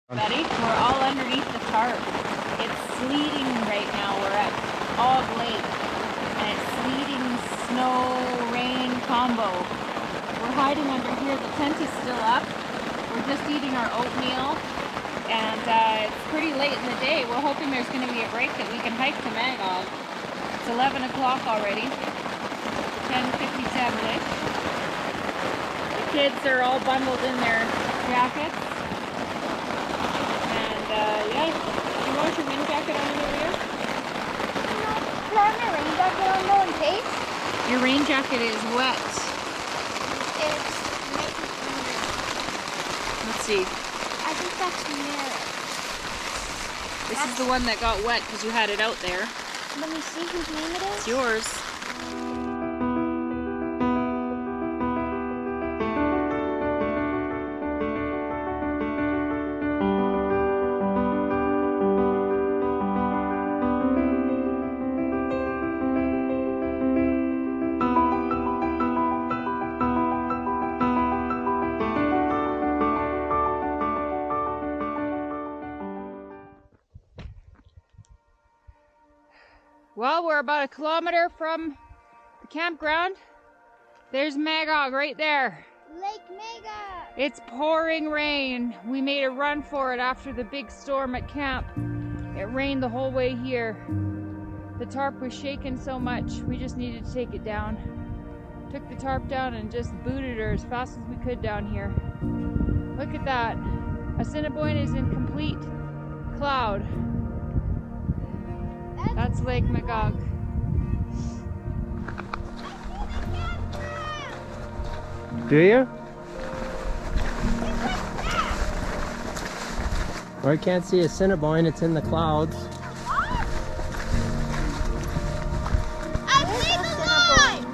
Buddy, we're all underneath the tarp. It's sleeting right now. We're at Magog Lake, and it's sleeting, snow, rain combo. We're hiding under here. The tent is still up. We're just eating our oatmeal, and it's pretty late in the day. We're hoping there's going to be a break that we can hike to Magog. It's 11 o'clock already, 10:57-ish. The kids are all bundled in their jackets. Yeah, you want your rain jacket on over here? No, can I have my rain jacket on though in case? Your rain jacket is wet. It's making me. Let's see. I think that's mirror. This is the one that got wet because you had it out there. Let me see whose name it is. It's yours. Well, we're about a kilometer from the campground. There's Magog right there. Lake Magog. It's pouring rain. We made a run for it after the big storm at camp. It rained the whole way here. The tarp was shaking so much, we just needed to take it down. Took the tarp down and just booted her as fast as we could down here. Look at that. Assiniboine is in complete cloud. That's Lake Magog. Do you? Well, I can't see Assiniboine, it's in the clouds. I see the line!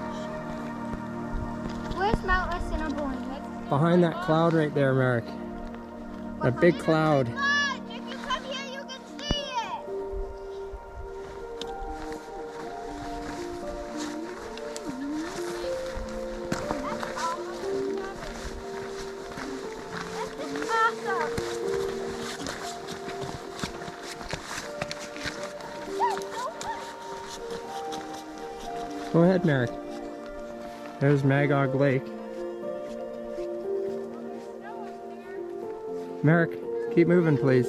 Where's Mount Assiniboine? Behind that cloud right there, Mark. A big cloud. If you come here, you can see it! Go ahead, Merrick. There's Magog Lake. Merrick, keep moving, please.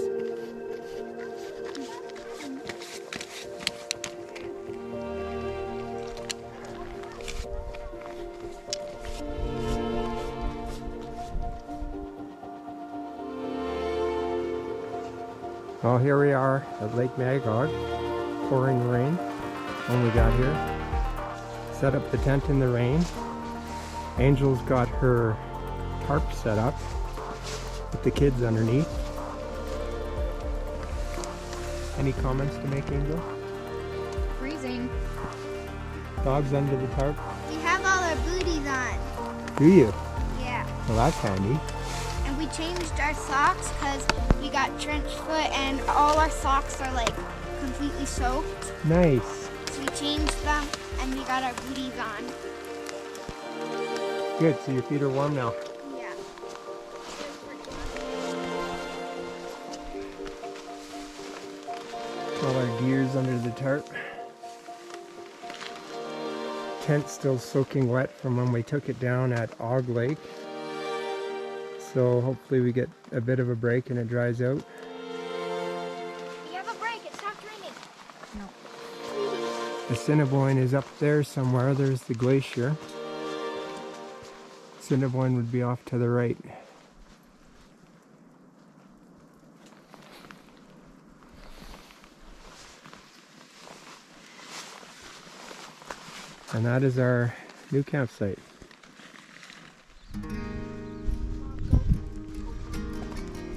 Well, here we are at Lake Magog, pouring rain when we got here. Set up the tent in the rain. Angel's got her tarp set up with the kids underneath. Any comments to make, Angel? Freezing. Dogs under the tarp? We have all our booties on. Do you? Yeah. Well, that's handy. And we changed our socks because we got trench foot and all our socks are like completely soaked. Nice. So we changed them and we got our booties on. Good, so your feet are warm now. Yeah. All our gear's under the tarp. Tent's still soaking wet from when we took it down at Magog Lake. So hopefully we get a bit of a break and it dries out. We have a break. It stopped raining. No. Assiniboine is up there somewhere. There's the glacier. Assiniboine would be off to the right. And that is our new campsite.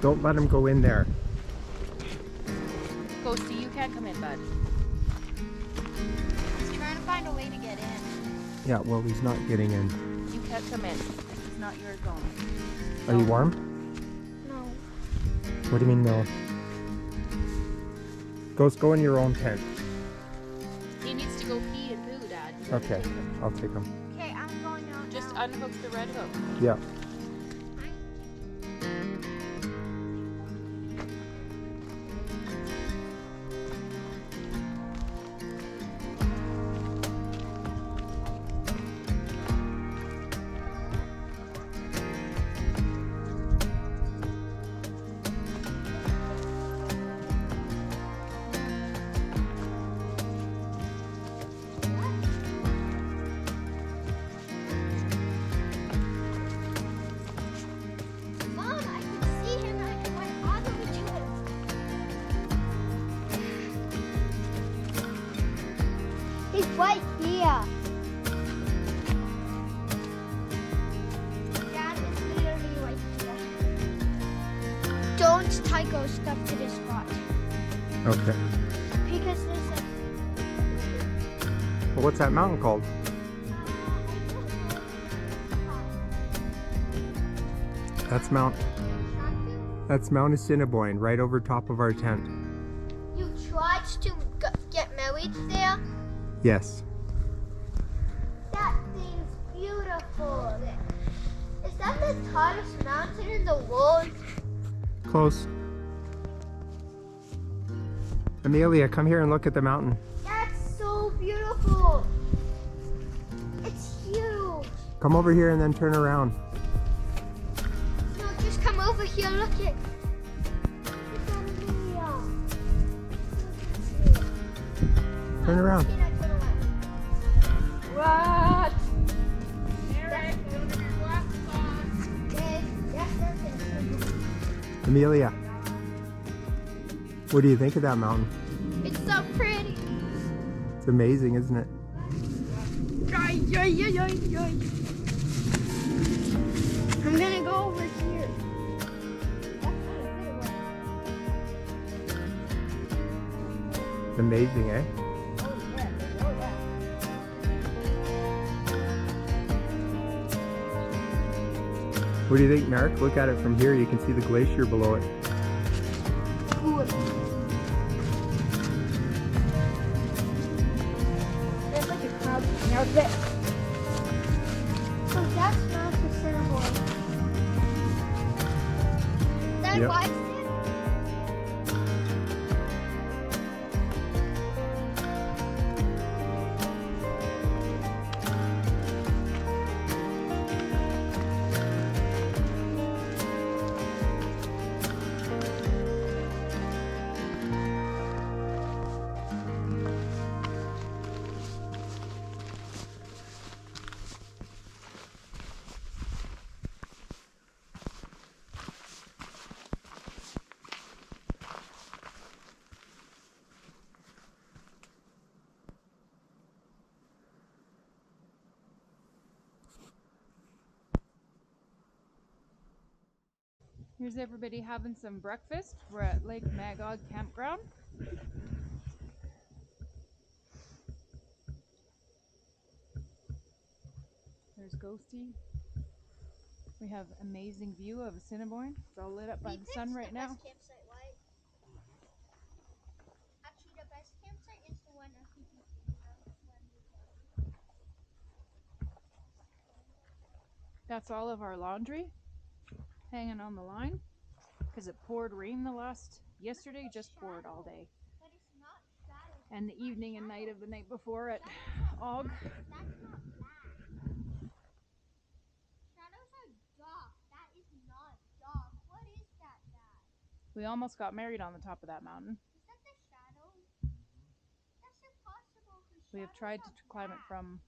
Don't let him go in there. Ghosty, you can't come in, bud. He's trying to find a way to get in. Yeah, well, he's not getting in. You can't come in. This is not your zone. Are you warm? No. What do you mean no? Go in your own tent. He needs to go pee and poo, Dad. Okay, I'll take him. Okay, I'm going out. Just unhook the red hook. Yeah. hikers stuff to this spot. Okay. Because there's like... Well, what's that mountain called? That's Mount Assiniboine, right over top of our tent. You tried to get married there? Yes. That thing's beautiful. Is that the tallest mountain in the world? Close. Amelia, come here and look at the mountain. That's so beautiful. It's huge. Come over here and then turn around. No, just come over here. Look at. Look at Amelia. Turn around. What? Amelia, what do you think of that mountain? It's so pretty. It's amazing, isn't it? I'm gonna go over here. It's amazing, eh? What do you think, Mark? Look at it from here. You can see the glacier below it. There's like a cloud coming out there. So that's Mount Assiniboine. That Yep. lies Here's everybody having some breakfast. We're at Lake Magog campground. There's Ghosty. We have amazing view of Assiniboine. It's all lit up by the sun right now. campsite, right? Actually, the best campsite is the one That's all of our laundry hanging on the line because it poured rain yesterday just poured all day. But it's not shadows. And the evening and night of the night before at Og. That's not bad. Shadows are dark. That is not dark. What is that bad? We almost got married on the top of that mountain. Is that the shadows? That's impossible. We have tried to climb it from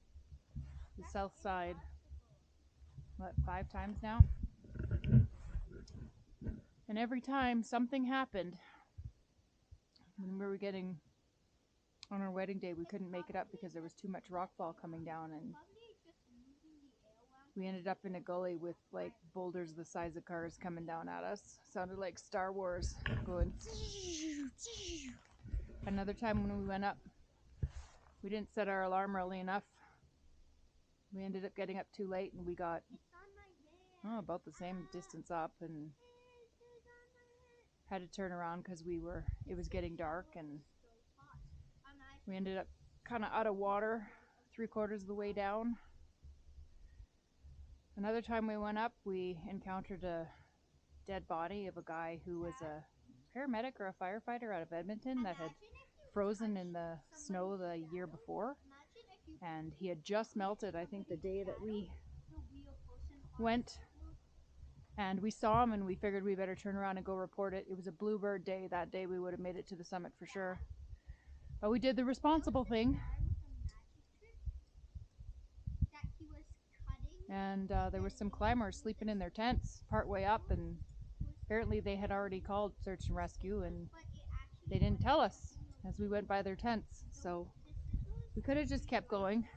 the south side, what, 5 times now? And every time something happened. When we were getting on our wedding day, we couldn't make it up because there was too much rockfall coming down, and we ended up in a gully with like boulders the size of cars coming down at us. Sounded like Star Wars going. Another time when we went up, we didn't set our alarm early enough. We ended up getting up too late, and we got about the same distance up and had to turn around because it was getting dark, and we ended up kind of out of water 3/4 of the way down. Another time we went up, we encountered a dead body of a guy who was a paramedic or a firefighter out of Edmonton that had frozen in the snow the year before, and he had just melted, I think, the day that we went. And we saw him and we figured we better turn around and go report it. It was a bluebird day. That day we would have made it to the summit for sure. But we did the responsible thing. And there was some climbers sleeping in their tents partway up, and apparently they had already called search and rescue, and they didn't tell us as we went by their tents. So we could have just kept going.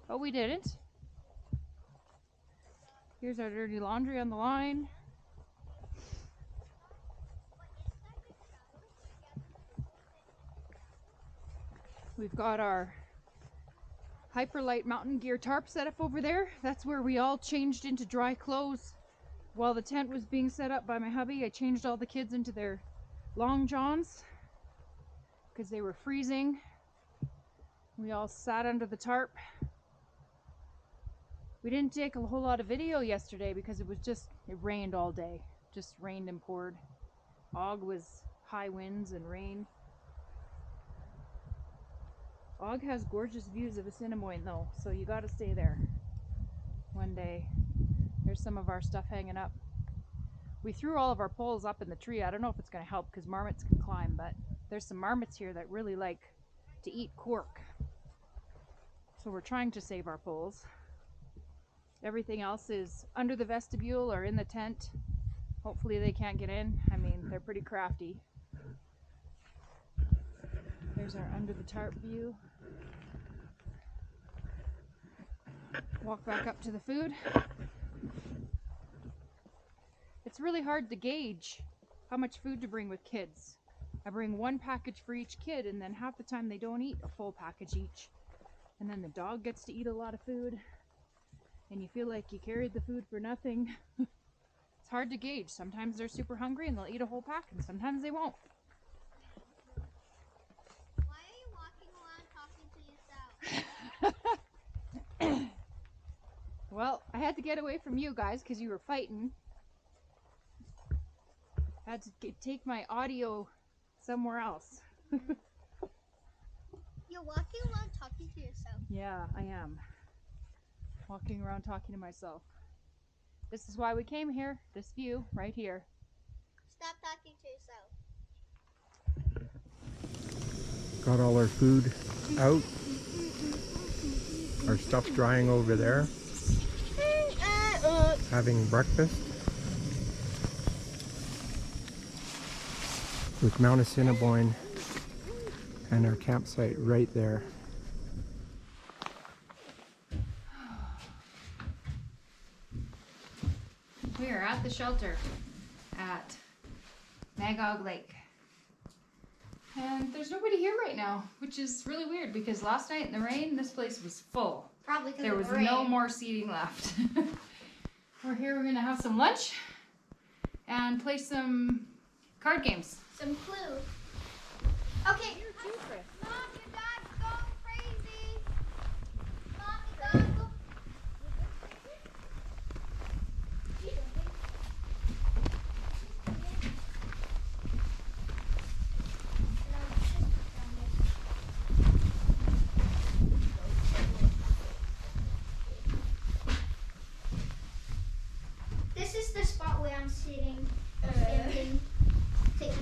But we didn't. Here's our dirty laundry on the line. We've got our Hyperlight mountain gear tarp set up over there. That's where we all changed into dry clothes. While the tent was being set up by my hubby, I changed all the kids into their long johns because they were freezing. We all sat under the tarp. We didn't take a whole lot of video yesterday because it rained all day. Just rained and poured. Og was high winds and rain. Og has gorgeous views of Assiniboine though, so you gotta stay there one day. There's some of our stuff hanging up. We threw all of our poles up in the tree. I don't know if it's gonna help because marmots can climb, but there's some marmots here that really like to eat cork. So we're trying to save our poles. Everything else is under the vestibule or in the tent. Hopefully they can't get in. I mean, they're pretty crafty. There's our under the tarp view. Walk back up to the food. It's really hard to gauge how much food to bring with kids. I bring one package for each kid, and then half the time they don't eat a full package each. And then the dog gets to eat a lot of food, and you feel like you carried the food for nothing. It's hard to gauge. Sometimes they're super hungry and they'll eat a whole pack, and sometimes they won't. Why are you walking around talking to yourself? Well, I had to get away from you guys because you were fighting. I had to take my audio somewhere else. You're walking around talking to yourself. Yeah, I am. Walking around talking to myself. This is why we came here. This view right here. Stop talking to yourself. Got all our food out. Our stuff's drying over there. Having breakfast with Mount Assiniboine and our campsite right there. We are at the shelter at Magog Lake. And there's nobody here right now, which is really weird because last night in the rain, this place was full. Probably because There was no more seating left. We're here, we're gonna have some lunch and play some card games. Some clue. Okay. Mom, your dad's going crazy. Mom, your dad's going This is the spot where I'm sitting, standing to eat.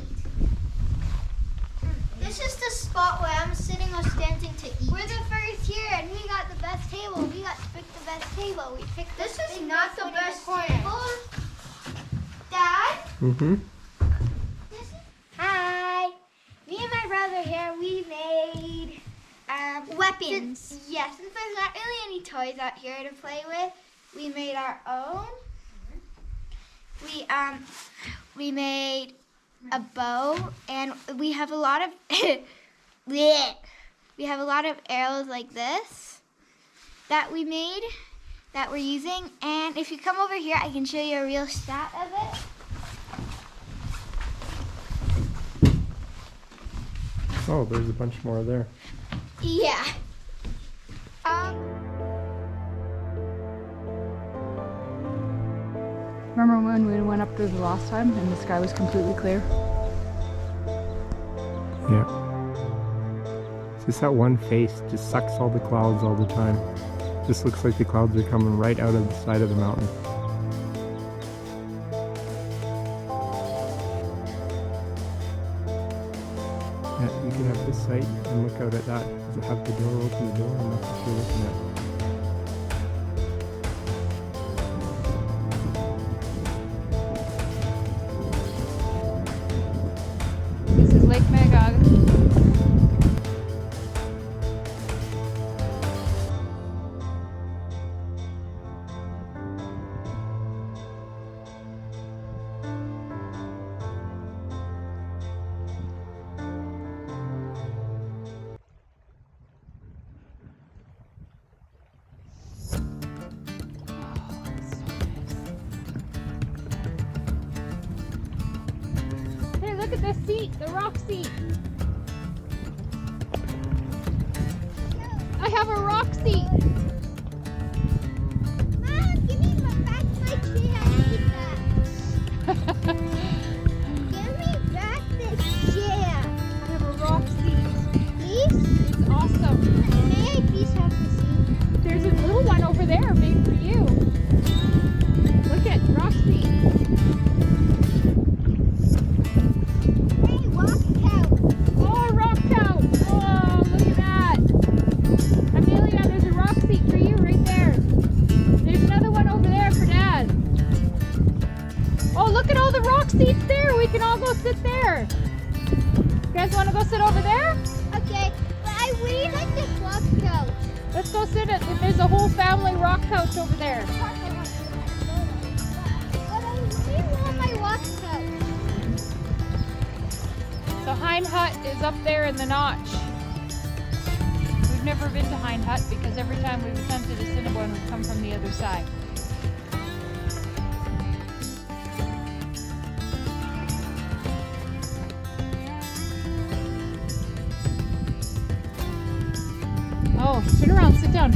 This is the spot where I'm sitting or standing to eat. We're the first here, and we got the best table. We got to pick the best table. We picked this. This is not the best table. Dad. Mm-hmm. Hi. Me and my brother here, we made weapons. Yes, since there's not really any toys out here to play with, we made our own. We made a bow, and we have a lot of we have a lot of arrows like this that we made that we're using. And if you come over here, I can show you a real shot of it. Oh, there's a bunch more there. Yeah. Remember when we went up there the last time and the sky was completely clear? Yeah. It's just that one face just sucks all the clouds all the time. Just looks like the clouds are coming right out of the side of the mountain. Yeah, you can have this sight and look out at that. Does it have the door open? The door, and that's what you're looking at. This is Lake Magog. look at this seat, the rock seat. I have a rock seat. Mom, give me back my chair. I need that. Give me back this chair. I have a rock seat. Please? It's awesome. May I please have the seat? There's a little one over there made for you. Look at rock seat. Hey, rock couch. Oh, rock couch. Oh, look at that. Amelia, there's a rock seat for you right there. There's another one over there for Dad. Oh, look at all the rock seats there. We can all go sit there. You guys want to go sit over there? Okay, but I really like this rock couch. Let's go sit at, there's a whole family rock couch over there. But I really want my rock couch. So Hind Hut is up there in the notch. We've never been to Hind Hut because every time we've attempted Assiniboine, we've come from the other side. Oh, turn around, sit down.